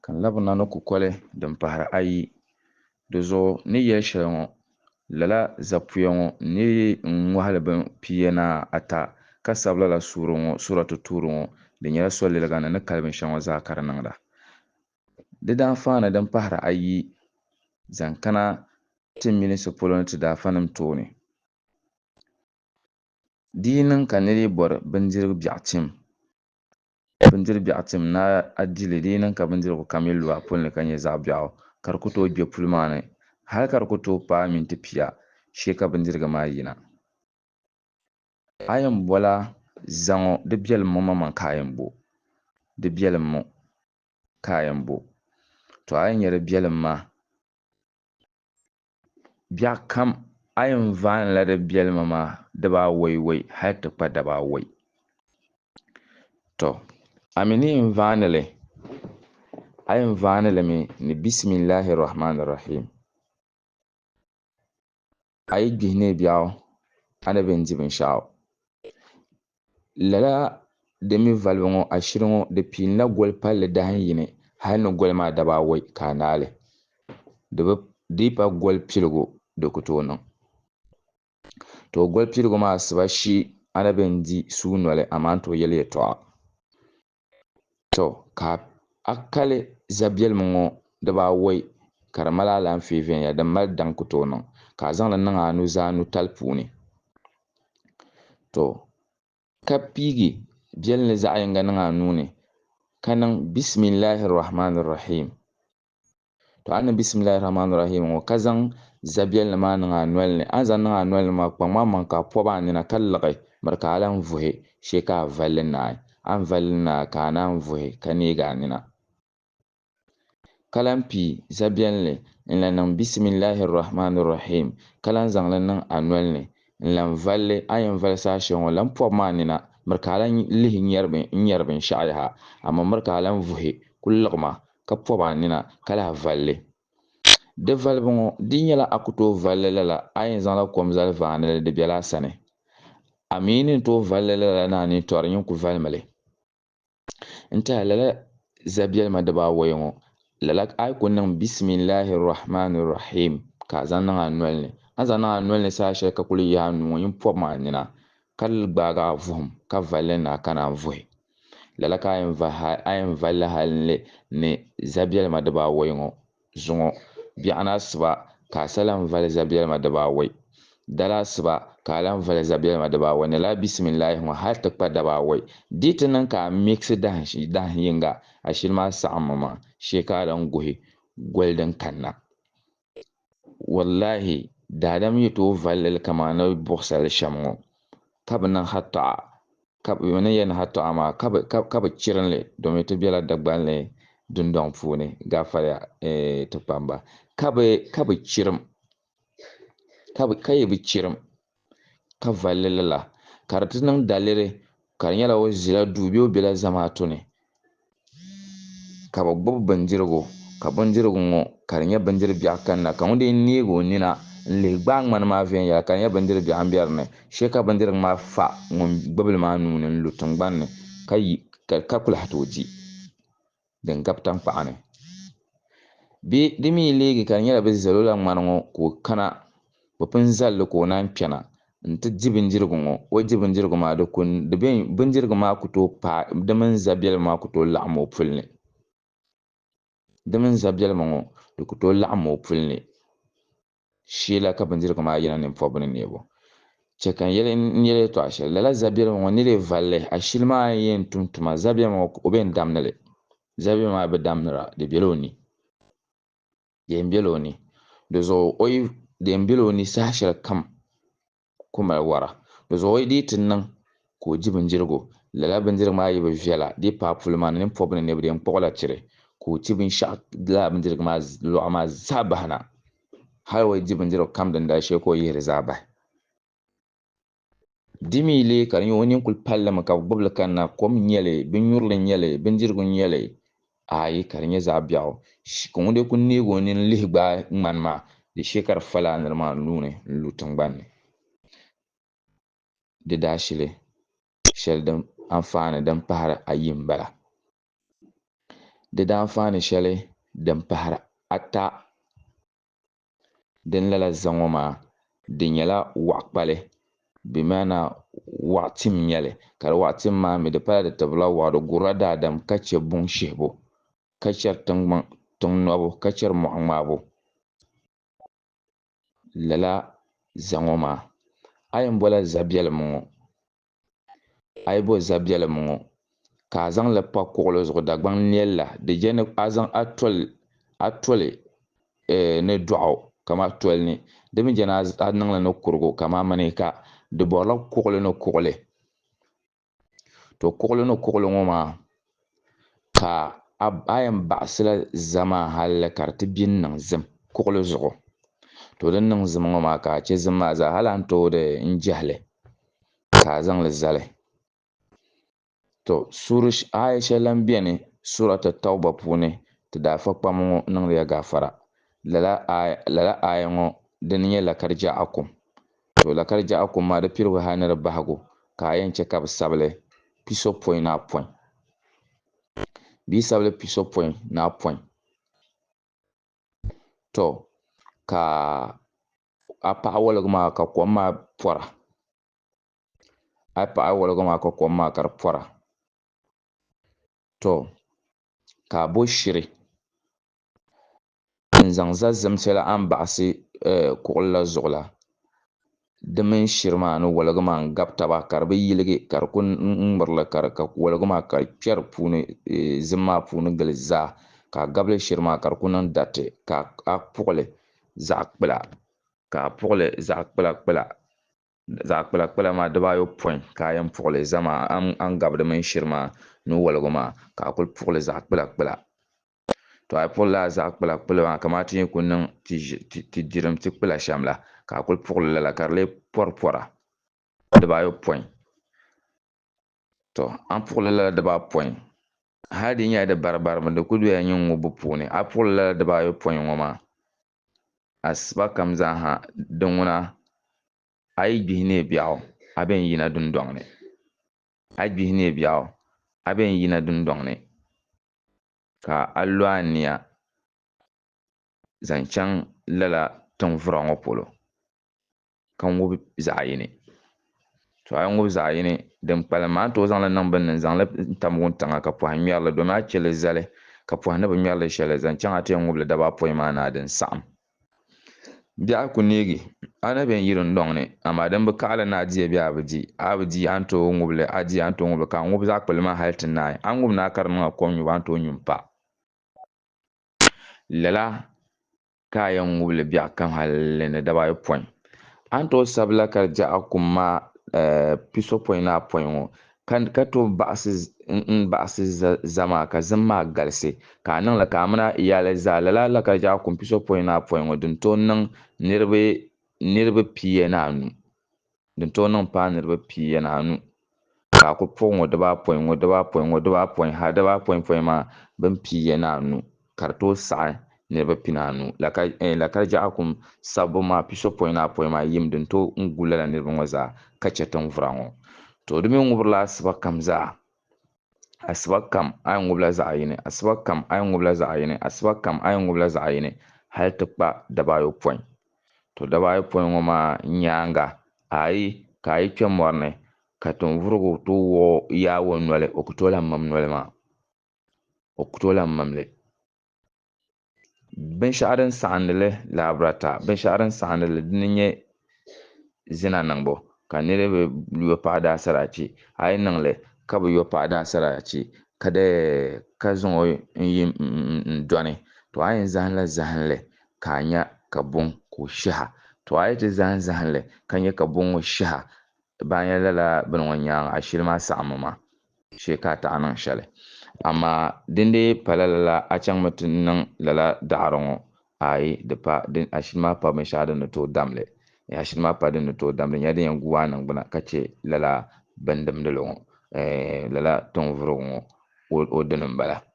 kan labina ni kukoli din pahari ayi di zuɣu ni yɛli shɛli ŋɔ lala zapuya ŋɔ ni ŋɔhali bin piyana ata ka sabi lala suratu tuuri ŋɔ di nyɛla soliliga ni kali binshɛŋɔ zaa ka di niŋda di daanfaani din pahari ayi zaŋ kana ti minisi polo ni ti daafanim tooni di yi niŋ ka niri bɔri bindirigu biɛɣu tim na a dili di yi niŋ ka bindirigu kam yi lu a puli ni ka nyɛ zaɣ biɛɣu ka di ku tooi gbe puli maa ni hali ka di ku tooi paai minti pia shee ka bindirigu maa yina a yɛn bola zaŋɔ di biɛlim ŋɔ maŋ ka a yɛn bo di biɛlim ŋɔ ka a yɛn bo to a yɛn nyɛ di biɛlim maa biɛɣu kam a yɛn vaanila di biɛlima maa dibaa waiwai hali ti kpa dabaa wai to a mi ni yɛn vaanili a yɛn vaanili mi ni bisimilahi rahmani rahim a yi gbihi ne biɛɣu a ni bin di binshaɣu lala di mi valibu ŋɔ a shiri ŋɔ di piinila goli palli dahin yini hali ni goli maa dabaa wai ka a naali di yi pa goli piligu di ku tooi niŋ to goli piligu maa asiba shi a ni bin di suu noli amaa n tooi yɛli yɛltɔɣa to ka a kali za biɛlimi ŋɔ dibaa wai ka di mali alaanfee viɛnyɛla din mali daŋ ku tooi niŋ ka a zaŋli niŋ a nuzaa nutali puuni to ka piigi biɛlini zaɣ yinga niŋ a nuuni ka niŋ bisimilahi rahmani rahim to a ni bisimilahi rahmani rahim ŋɔ ka zaŋ zabiɛlini maa niŋ a nolini a ni zaŋ niŋ a nolini maa kpaŋmaŋ maŋ ka a pɔbi a nina ka liɣi miri ka a lahi vuhi shee ka a valili naai a ni valili naai ka a naan vuhi ka neegi a nina ka lahi pii zabiɛlini n la niŋ bisimilahi rahmani rahim ka lahi zaŋli niŋ a nolini n lan valili a yɛn vali saha shɛli ŋɔ lan pɔbi maa nina miri ka a lahi lihi nyɛri binshaɣu yaha amaa miri ka a lahi vuhi ku liɣima ka pɔbi a nina ka lahi valili di valibu ŋɔ di nyɛla a ku tooi valili lala a yɛn zaŋla kom zali vaanili di biɛla a sani a mii ni tooi valili lala ni a ni tɔri yín ku valimi li n tiɛha lala zabiɛlima dibaa wai ŋɔ lala a yi ku niŋ bisimilahi rahmani rahim ka a zaŋ niŋ a nolini a zaŋ niŋ a nolini saha shɛli ka kuli yaai a nuu ŋɔ yín pɔbi maa nina ka gbaagi a vuhum ka valili ni a ka naan vuhi lala ka a yɛn valili hali ni zabiɛlima dibaa wai ŋɔ zuŋɔ biɛɣu na asiba ka a sa lahi vali zabiɛlima dibaa wai dala asiba ka a lahi vali zabiɛlima dibaa wai ni lala bisimilahi ŋɔ hali ti kpa dabaa wai di ti niŋ ka a mikisi dahin yinga a shili maa saɣammi maa shee ka a lahi guhi goli din kanna wallahi daadam yi tooi valili kaman ni buɣusali shɛm ŋɔ ka bi niŋ hatoɣa ka bi chirinli domin ti biɛla dagbanli dundoŋ puuni gaafariya ti kpamba ka bi chirim ka yi bi chirim ka valili lala ka di ti niŋ daliri ka di nyɛla o ʒila duu bee o biɛla zamaatu ni ka bi gbubi bindirigu ka bindirigu ŋɔ ka di nyɛ bindiri biɛɣu kanna ka ŋun dee neegi o nina n lihi gbaai ŋmani maa viɛnyɛla ka di nyɛ bindiri biɛɣu n bɛ dinni shee ka bindirigu maa fa ŋun gbubili maa nuuni n lu tingbanni ka kuli hati o di din gabi tankpaɣu ni di mii leegi ka di nyɛla bi zali o la ŋmani ŋɔ ka o kana bi pun zalili ka o naan kpɛna n ti di bindirigu ŋɔ o di bindirigu maa bindirigu maa ku tooi paai di mini zabiɛlima maa ku tooi laɣam o puli ni di mini zabiɛlima ŋɔ di ku tooi laɣam o puli ni shee la ka bindirigu maa yina ninpɔbili ni neebu chɛ ka n yɛli yɛltɔɣa shɛli lala zabiɛlima ŋɔ ni lee valili a shili maa yɛn tum tuma zabiɛlima ŋɔ o bɛn damnili zabiɛlima maa bi damnira di biɛla o ni din biɛla o ni di zuɣu din biɛla o ni saha shɛli kam ku mali wara di zuɣu o dii ti niŋ ka o di bindirigu lala bindirigu maa yi bi viɛla di yi paai puli maa ni ninpɔbili ni neebu di yɛn kpuɣula tiri ka o ti binshaɣu lala bindirigu maa luɣa maa zaa bahina hali o di bindirigu kam din dali shee ka o yihiri zaa bahi di mii lee ka di nyɛ o nin kuli pallimi ka bi gbubili kanina kom n nyɛli bin nyurili n nyɛli bindirigu n nyɛli ayi ka di nyɛ zaɣ biɛɣu ka ŋun dee ku neegi o nini lihi gbaai ŋmani maa di shee ka di fa laa niri maa nuuni n lu tingbanni di daa shili shɛli din anfaani din pahari ayi n bala di daanfaani shɛli din pahara ata din lala zaŋɔ maa di nyɛla waɣakpali bi maana waɣa tim n nyɛli ka di waɣa tim maa mi di pala di tibila waɣa di gurila daadam ka chɛ buŋ shihibu ka chɛri tiŋ nobu ka chɛri moɣa ŋmaabo lala zaŋɔ maa a yɛn bola zabiɛlim ŋɔ a yi bo zabiɛlim ŋɔ ka a zaŋli pa kuɣuli zuɣu dagbaŋ nɛlila di jɛni a toli ni dɔɣu kama toli ni di mi jɛni a niŋli ni kurigu kama mini ka di borila kuɣuli ni kuɣuli to kuɣuli ni kuɣuli ŋɔ maa ka a yɛn baɣasila zamaa halli ka di ti bɛ n niŋ zim kuɣuli zuɣu to din niŋ zim ŋɔ maa ka a chɛ zim maa zaa hali an tooi n jahali ka a zaŋli zali to aya shɛli lan biɛni surati tawba puuni ti daafa kpam ŋɔ niŋla gafara lala aya ŋɔ dini nyɛ lakarija akum to lakarija akum maa di pirigu hali ni di bahagu ka a yɛn chɛ ka bi sabili piso poin ni apɔin bia sabili piso poin ni apɔin to ka a paɣa woligi maa ka kom maa pɔra a paɣa woligi maa ka kom maa ka di pɔra to ka a bo shiri n zaŋ za zimshɛli a ni baɣasi kuɣuli la zuɣu la di mini shiri maa ni woligi maa n gabi taba ka di bi yiligi ka di ku ŋmirili ka woligi maa ka di kpɛri puuni zim maa puuni gili zaa ka a gabili shiri maa ka di ku niŋ dariti ka a puɣuli zaɣ kpula ka a puɣuli zaɣ kpula kpula zaɣ kpula kpula maa dibaayɔpɔin ka a yɛn puɣuli zama an gabi di mini shiri maa ni woligi maa ka a kuli puɣuli zaɣ kpula kpula to a puɣuli laa zaɣ kpula kpula maa kamati yɛn ku niŋ ti dirim ti kpula shɛm la ka a kuli puɣuli lala ka di lee pɔri pɔra dibaayɔpɔin to an puɣuli lala dibaayɔpɔin hali di nyɛla di baribari mi di ku doya nyɛ ŋɔ bi puuni a puɣuli lala dibaayɔpɔin ŋɔ maa asiba kam zaaha di ŋuna a yi gbihi neei biɛɣu a bɛn yina dundɔŋ ni a yi gbihi neei biɛɣu a bɛn yina dundɔŋ ni ka a lo a niya zaŋ chaŋ lala tiŋvura ŋɔ polo ka ŋubi zaɣ yini to a yi ŋubi zaɣ yini din kpalim maa a ni tooi zaŋli niŋ binni n zaŋli tam wuntaŋa ka pɔha ŋmɛrili domi a chɛli zali ka pɔha ni bi ŋmɛrili shɛli zaŋ chaŋ a ti yɛn ŋubili dabapɔin maa naa din saɣam biɛɣu ku neegi a na biɛn yi dundɔŋ ni amaa din bi kaɣali ni a diya bɛ a bi di a ni tooi ŋubili a diya a ni tooi ŋubili ka a ŋubi zaɣ kpulli maa hali ti naai a ni ŋubi naa ka di niŋa kom nyubu a ni tooi nyum pa lala ka a yɛn ŋubili biɛɣu kam halli ni dabaayɔpɔin a ni tooi sabi lakarija akum maa piso poin ni apɔin ŋɔ ka tooi baɣasi zamaa ka zim maa galisi ka a niŋli ka a mina yaali zaa lala lakarija akum piso poin ni apɔin ŋɔ din tooi niŋ niriba pia ni anu din tooi niŋ paai niriba pia ni anu ka a ku puɣi ŋɔ dibaapɔin ha dibaapɔin maa bin pia ni anu ka di tooi saɣi niriba pia ni anu lakarija akum sabbu maa piso poin ni apɔin maa yim din tooi gu lala niriba ŋɔ zaa ka chɛ tiŋvura ŋɔ to di mi ŋubirila asiba kam zaa asiba kam a yɛn ŋubila zaɣ yini asiba kam a yɛn ŋubila zaɣ yini asiba kam a yɛn ŋubila zaɣ yini hali ti kpa dabaayɔpɔin to dabaayɔpɔin ŋɔ maa nyaanga ka a yi kpɛ mɔri ni ka tinvurugu tooi yaai o noli o ku tooi lahi mim noli maa o ku tooi lahi mimli binshaɣu din saɣandili laabrata binshaɣu din saɣandili dini nyɛ zina niŋbu ka niriba yo paɣa daasarachi a yi niŋli ka bi yo paɣa daasarachi ka zaŋ o n dɔni to a yɛn zahimla zahimli ka a nya ka buŋ ka o shaha to a yi ti zahim zahimli ka nya ka buŋ ŋɔ shaha baa nya lala bini ŋɔ nyaanga a shili maa saɣammi maa shee ka a taɣa niŋ shɛli amaa din dee pala lala a chaŋ mi ti niŋ lala daɣari ŋɔ ayi a shili maa pa binshaɣu din ni tooi damli a shili maa pa din ni tooi damli di nyɛla din yɛn gu waa niŋgbuna ka chɛ lala bin dimdili ŋɔ lala tinvurugu ŋɔ o dini n bala